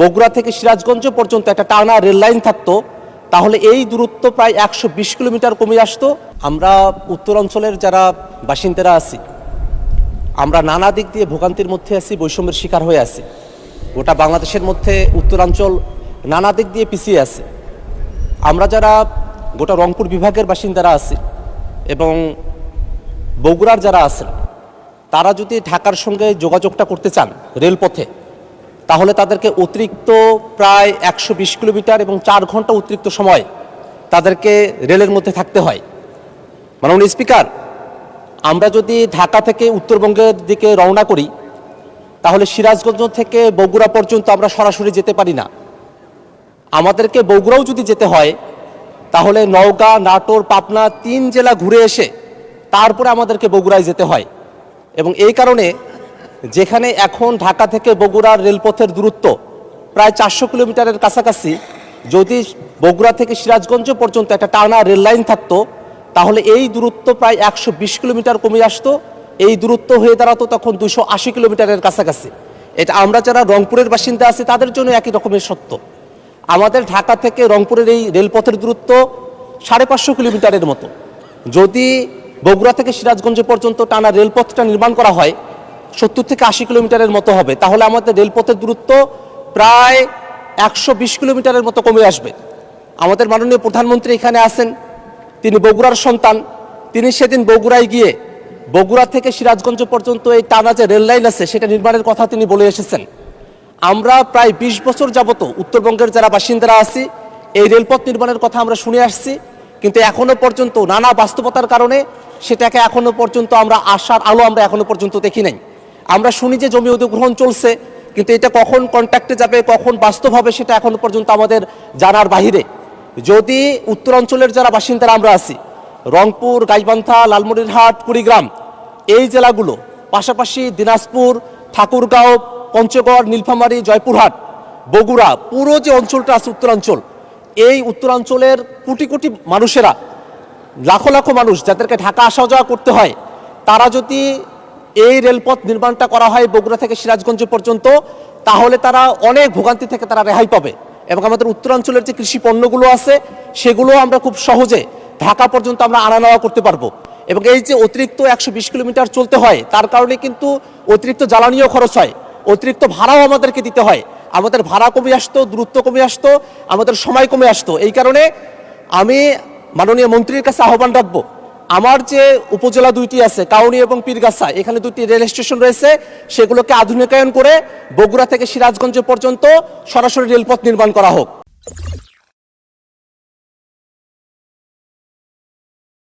বগুড়া থেকে সিরাজগঞ্জ পর্যন্ত একটা টানা রেল লাইন থাকতো, তাহলে এই দূরত্ব প্রায় 120 কিলোমিটার কমে আসতো। আমরা উত্তরাঞ্চলের যারা বাসিন্দারা আছি, আমরা নানা দিক দিয়ে ভোগান্তির মধ্যে আছি, বৈষম্যের শিকার হয়ে আছি। গোটা বাংলাদেশের মধ্যে উত্তরাঞ্চল নানা দিক দিয়ে পিছিয়ে আছে। আমরা যারা গোটা রংপুর বিভাগের বাসিন্দারা আছি এবং বগুড়ার যারা আছেন, তারা যদি ঢাকার সঙ্গে যোগাযোগটা করতে চান রেলপথে, তাহলে তাদেরকে অতিরিক্ত প্রায় 120 কিলোমিটার এবং 4 ঘন্টা অতিরিক্ত সময় তাদেরকে রেলের মধ্যে থাকতে হয়। মাননীয় স্পিকার, আমরা যদি ঢাকা থেকে উত্তরবঙ্গের দিকে রওনা করি, তাহলে সিরাজগঞ্জ থেকে বগুড়া পর্যন্ত আমরা সরাসরি যেতে পারি না। আমাদেরকে বগুড়াও যদি যেতে হয়, তাহলে নওগাঁ, নাটোর, পাবনা 3 জেলা ঘুরে এসে তারপরে আমাদেরকে বগুড়ায় যেতে হয়। এবং এই কারণে যেখানে এখন ঢাকা থেকে বগুড়ার রেলপথের দূরত্ব প্রায় 400 কিলোমিটারের কাছাকাছি, যদি বগুড়া থেকে সিরাজগঞ্জ পর্যন্ত একটা টানা রেল লাইন থাকতো, তাহলে এই দূরত্ব প্রায় 120 কিলোমিটার কমে আসতো। এই দূরত্ব হয়ে দাঁড়াতো তখন 280 কিলোমিটারের কাছাকাছি। এটা আমরা যারা রংপুরের বাসিন্দা আছি তাদের জন্য একই রকমের সত্য। আমাদের ঢাকা থেকে রংপুরের এই রেলপথের দূরত্ব 550 কিলোমিটারের মতো। যদি বগুড়া থেকে সিরাজগঞ্জ পর্যন্ত টানা রেলপথটা নির্মাণ করা হয়, 70 থেকে 80 কিলোমিটারের মতো হবে, তাহলে আমাদের রেলপথের দূরত্ব প্রায় 120 কিলোমিটারের মতো কমে আসবে। আমাদের মাননীয় প্রধানমন্ত্রী এখানে আছেন, তিনি বগুড়ার সন্তান। তিনি সেদিন বগুড়ায় গিয়ে বগুড়া থেকে সিরাজগঞ্জ পর্যন্ত এই টানা যে রেল লাইন আছে সেটা নির্মাণের কথা তিনি বলে এসেছেন। আমরা প্রায় 20 বছর যাবত উত্তরবঙ্গের যারা বাসিন্দারা আছি, এই রেলপথ নির্মাণের কথা আমরা শুনে আসছি, কিন্তু এখনো পর্যন্ত নানা বাস্তবতার কারণে সেটাকে এখনো পর্যন্ত আমরা আশার আলো আমরা এখনো পর্যন্ত দেখি নাই। আমরা শুনি যে জমি অধিগ্রহণ চলছে, কিন্তু এটা কখন কন্ট্রাক্টে যাবে, কখন বাস্তব হবে, সেটা এখনো পর্যন্ত আমাদের জানার বাহিরে। যদি উত্তরাঞ্চলের যারা বাসিন্দারা আমরা আছি, রংপুর, গাইবান্ধা, লালমনিরহাট, কুড়িগ্রাম, এই জেলাগুলো, পাশাপাশি দিনাজপুর, ঠাকুরগাঁও, পঞ্চগড়, নীলফামারী, জয়পুরহাট, বগুড়া, পুরো যে অঞ্চলটা আছে উত্তরাঞ্চল, এই উত্তরাঞ্চলের কোটি কোটি মানুষেরা, লাখো লাখো মানুষ যাদেরকে ঢাকা আসা যাওয়া করতে হয়, তারা যদি এই রেলপথ নির্মাণটা করা হয় বগুড়া থেকে সিরাজগঞ্জ পর্যন্ত, তাহলে তারা অনেক ভোগান্তি থেকে তারা রেহাই পাবে। এবং আমাদের উত্তরাঞ্চলের যে কৃষি পণ্যগুলো আছে সেগুলো আমরা খুব সহজে ঢাকা পর্যন্ত আমরা আনা নেওয়া করতে পারবো। এবং এই যে অতিরিক্ত 120 কিলোমিটার চলতে হয়, তার কারণে কিন্তু অতিরিক্ত জ্বালানিও খরচ হয়, অতিরিক্ত ভাড়াও আমাদেরকে দিতে হয়। আমাদের ভাড়া কমে আসতো, দূরত্ব কমে আসতো, আমাদের সময় কমে আসতো। এই কারণে আমি মাননীয় মন্ত্রীর কাছে আহ্বান রাখবো, আমার যে উপজেলা 2টি আছে, কাউনী এবং পীরগাছা, এখানে 2টি রেল স্টেশন রয়েছে, সেগুলোকে আধুনিকায়ন করে বগুড়া থেকে সিরাজগঞ্জ পর্যন্ত সরাসরি রেলপথ নির্মাণ করা হোক।